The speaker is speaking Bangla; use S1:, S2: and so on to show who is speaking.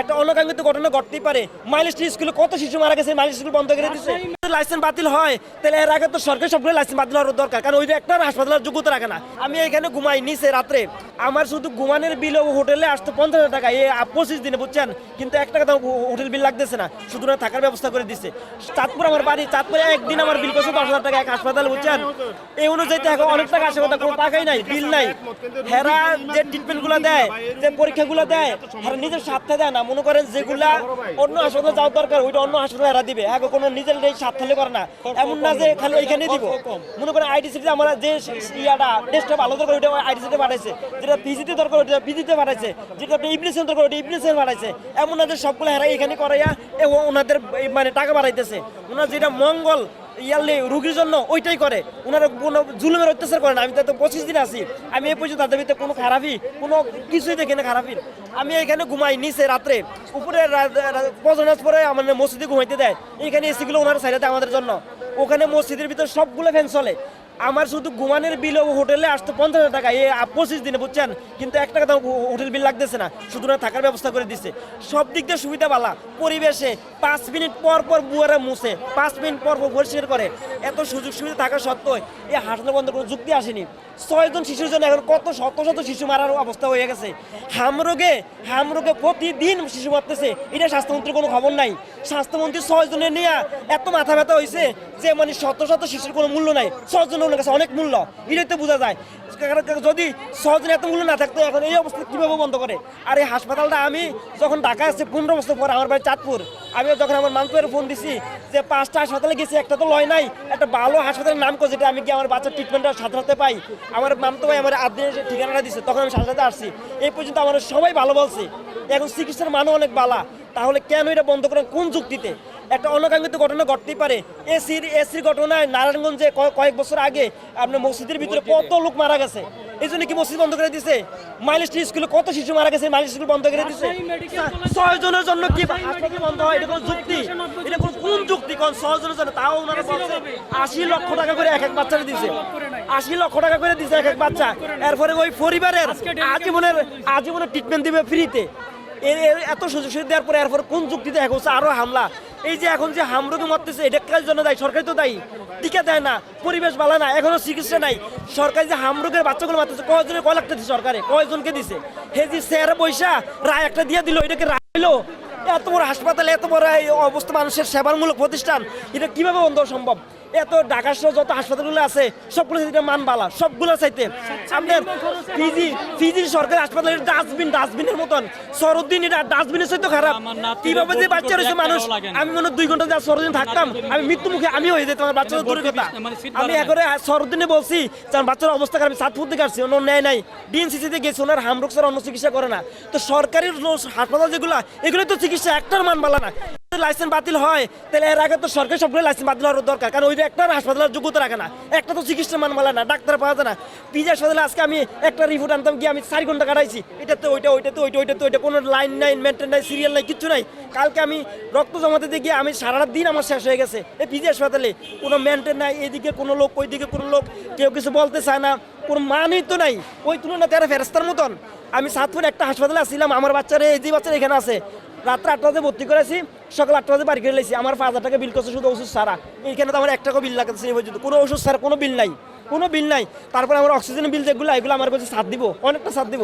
S1: একটা অনাকাঙ্ক্ষিত ঘটনা ঘটতেই পারে। মাইলস্টোন স্কুলে কত শিশু মারা গেছে, মাইলস্টোন স্কুল বন্ধ করে দিচ্ছে। লাইসেন্স বাতিল হয় তাহলে এর আগে তো সরকারি সবগুলো লাইসেন্স বাতিল হওয়ার দরকার, কারণ ওই একটা হাসপাতালের যোগ্যতা রাখে না। আমি এখানে ঘুমাই নিচে রাত্রে, আমার শুধু ঘুমানোর বিল হোটেলে আসতো 50,000 টাকা, এই 25 দিনে বুঝছেন, কিন্তু 1 টাকা হোটেল বিল লাগতেছে না, শুধু না থাকার ব্যবস্থা করে দিচ্ছে। চাঁদপুর আমার বাড়ি, চাঁদপুরে একদিন আমার বিল করছে 10,000 টাকা এক হাসপাতাল, বুঝছেন। এই অনুযায়ী তো এখন অনেক টাকা আসে, ওটা কোনো টাকাই নাই, বিল নাই। হেরা যে ট্রিটমেন্টগুলো দেয়, যে পরীক্ষাগুলো দেয়, হেরা নিজের স্বার্থে দেয় না। মনে করেন যেগুলা অন্য হাসপাতালে যাওয়ার দরকার ওইটা অন্য হাসপাতালে এরা দিবে, এখন কোনো নিজের স্বার্থে করে না। এমন না যে খালি ওইখানে দিব। মনে করেন আইডিসিতে আমরা যে ইয়াটা টেস্টটা ভালো দরকার ওইটা আইডিসিতে পাঠাইছে, যেটা পিজিতে দরকার ওইটা পিজিতে পাঠাইছে, যেটা ইবলিসের দরকার ওইটা ইবলিসের পাঠাইছে। এমন না যে সবগুলো হেরা এখানে করাইয়া ওনাদের মানে টাকা বাড়াইতেছে। ওনার যেটা মঙ্গল ইয়ারলি রুগীর জন্য ওইটাই করে, ওনারা কোনো জুলুমের অত্যাচার করে না। আমি তো 25 দিন আছি, আমি এই পর্যন্ত তাদের ভিতরে কোনো খারাপই কোনো কিছুই দেখি না খারাপই। আমি এখানে ঘুমাই নিচে রাত্রে, উপরে পজনাজ পরে আমার মসজিদে ঘুমাইতে দেয়, এইখানে এসিগুলো ওনার সাইডে আমাদের জন্য। ওখানে মসজিদের ভিতরে সবগুলো ফ্যান চলে। আমার শুধু ঘুমানোর বিল হোটেলে আসতো 50,000 টাকা, এই 25 দিনে বুঝছেন, কিন্তু 1 টাকা হোটেল বিল লাগতেছে না, শুধু না থাকার ব্যবস্থা করে দিচ্ছে। সব দিক দিয়ে সুবিধা বালা, পরিবেশে 5 মিনিট পর পর বুয়ারা মুছে, 5 মিনিট পর পর পরিষ্কার করে। এত সুযোগ সুবিধা থাকা সত্ত্বেও এই হাসপাতাল বন্ধ কোনো যুক্তি আসেনি। 6 জন শিশুর জন্য এখন কত শত শত শিশু মারার অবস্থা হয়ে গেছে। হামরোগে প্রতিদিন শিশু মারতেছে, এটা স্বাস্থ্যমন্ত্রীর কোনো খবর নাই। স্বাস্থ্যমন্ত্রী 6 জনের নিয়ে এত মাথা ব্যথা হয়েছে যে মানে শত শত শিশুর কোনো মূল্য নাই, 6 জনের কাছে অনেক মূল্য, এটাই তো বোঝা যায়। যদি 6 জন এত মূল্য না থাকতো এখন এই অবস্থা কীভাবে বন্ধ করে? আর এই হাসপাতালটা আমি যখন ঢাকা আসছি 15 বছর পর, আমার বাড়ি চাঁদপুর, আমি যখন আমার মামতুয়ের ফোন দিছি যে 5টা হাসপাতালে গেছি, একটা তো লয় নাই, একটা ভালো হাসপাতালের নাম করে যেটা আমি গিয়ে আমার বাচ্চার ট্রিটমেন্টটা সাথে সাথে পাই। আমার মামতো ভাই আমার আদিনের ঠিকানাটা দিচ্ছে, তখন আমি সাথে সাথে আসছি। এই পর্যন্ত আমার সবাই ভালো বলছে, এখন চিকিৎসার মানও অনেক ভালো। তাহলে কেন এটা বন্ধ করেন, কোন যুক্তিতে? একটা অনাকাঙ্ক্ষিত ঘটনা ঘটতেই পারে। এসির ঘটনায় নারায়ণগঞ্জে কয়েক বছর আগে আপনার মসজিদের ভিতরে কত লোক মারা গেছে, এই জন্য কি মসজিদ বন্ধ করে দিছে? মাইলস্টোন স্কুলে কত শিশু মারা গেছে, মাইলস্টোন স্কুল বন্ধ করে দিছে। 6 জনের জন্য কি হাসপাতাল বন্ধ হয়? এটা কোন যুক্তি? এটা কোন যুক্তি? কোন 6 জনের জন্য? তাও ওনারা বলছে 80 লক্ষ টাকা করে এক বাচ্চারে দিছে, 80 লক্ষ টাকা করে দিছে এক বাচ্চা। এরপরে ওই পরিবারের আজীবনের ট্রিটমেন্ট দিবে ফ্রিতে। এত সুযোগ সুবিধা দেওয়ার পরে এরপর কোন যুক্তিতে এখন আরো হামলা? এই যে এখন যে হামরোগে মরতেছে এটা কার জন্য দায়ী? সরকারই তো দায়ী, টিকা দেয় না, পরিবেশ ভালো না, এখনো চিকিৎসা নাই। সরকার যে হামরোগের বাচ্চাগুলো মারতেছে, কয়জনের কয় লাখ দিচ্ছে সরকারে, কয়জনকে দিছে? হে যে স্যারে পয়সা রায় একটা দিয়ে দিল, এটাকে রায় হইলো? এত বড় হাসপাতালে এত বড় এই অবস্থা, মানুষের সেবামূলক প্রতিষ্ঠান, এটা কিভাবে বন্ধ সম্ভব? এত ঢাকা সহ যত হাসপাতালগুলো আছে সবগুলো মান বালা, সবগুলো চাইতে আপনার ফিজির সরকারি হাসপাতালের ডাস্টবিনের মতন সরদিন, এটা ডাস্টবিনের চাইতে খারাপ। কিভাবে যে বাচ্চা রয়েছে মানুষ, আমি মনে 2 ঘন্টা যা সরদিন থাকতাম আমি মৃত্যু মুখে আমি হয়ে যেতাম, আমার বাচ্চাদের দূরের কথা। আমি এখন সরদিনে বলছি যে বাচ্চার অবস্থা খারাপ, চাঁদপুর থেকে আসছি, অন্য নেয় নাই, ডিএনসিসিতে গেছে, ওনার হামরোগ ছাড়া অন্য চিকিৎসা করে না। তো সরকারি হাসপাতাল যেগুলো, এগুলো তো চিকিৎসা একটার মান বালা না। লাইসেন্স বাতিল হয় তাহলে এর আগে তো সরকারি সবগুলো লাইসেন্স বাতিল হওয়ার দরকার, কারণ ওই একটা হাসপাতালের যোগ্যতা রাখে না, একটা তো চিকিৎসা মান মালা না, ডাক্তার পাওয়া যায় না। পিজি হাসপাতালে আজকে আমি একটা রিপোর্ট আনতাম গিয়ে আমি 4 ঘন্টা কাটাইছি, এটাতে ওইটা কোনো লাইন নাই, মেনটেন নাই, সিরিয়াল নাই, কিচ্ছু নাই। কালকে আমি রক্ত জমাতে দিয়ে গিয়ে আমি সারাটা দিন আমার শেষ হয়ে গেছে এই পিজি হাসপাতালে, কোনো মেনটেন নাই, এদিকে কোনো লোক ওইদিকে কোনো লোক, কেউ কিছু বলতে চায় না, কোনো মানই তো নাই। ওই তুলনায় তারা ফেরেস্তার মতন। আমি সাতপুর একটা হাসপাতালে আসছিলাম, আমার বাচ্চারা এই যে বাচ্চারা এখানে আছে, রাত্রে 8টা বাজে ভর্তি করেছি, সকাল 8টা বাজে বাড়ি করে লেছি, আমার 5,000 টাকা বিল করছে শুধু ওষুধ সারা। এইখানে তো আমার 1 টাকা বিল লাগছে এই পর্যন্ত, কোনো ওষুধ সারা কোনো বিল নাই, কোনো বিল নাই। তারপরে আমার অক্সিজেন বিল যেগুলো, এগুলো আমার কাছে ছাড় দিব, অনেকটা ছাড় দিব।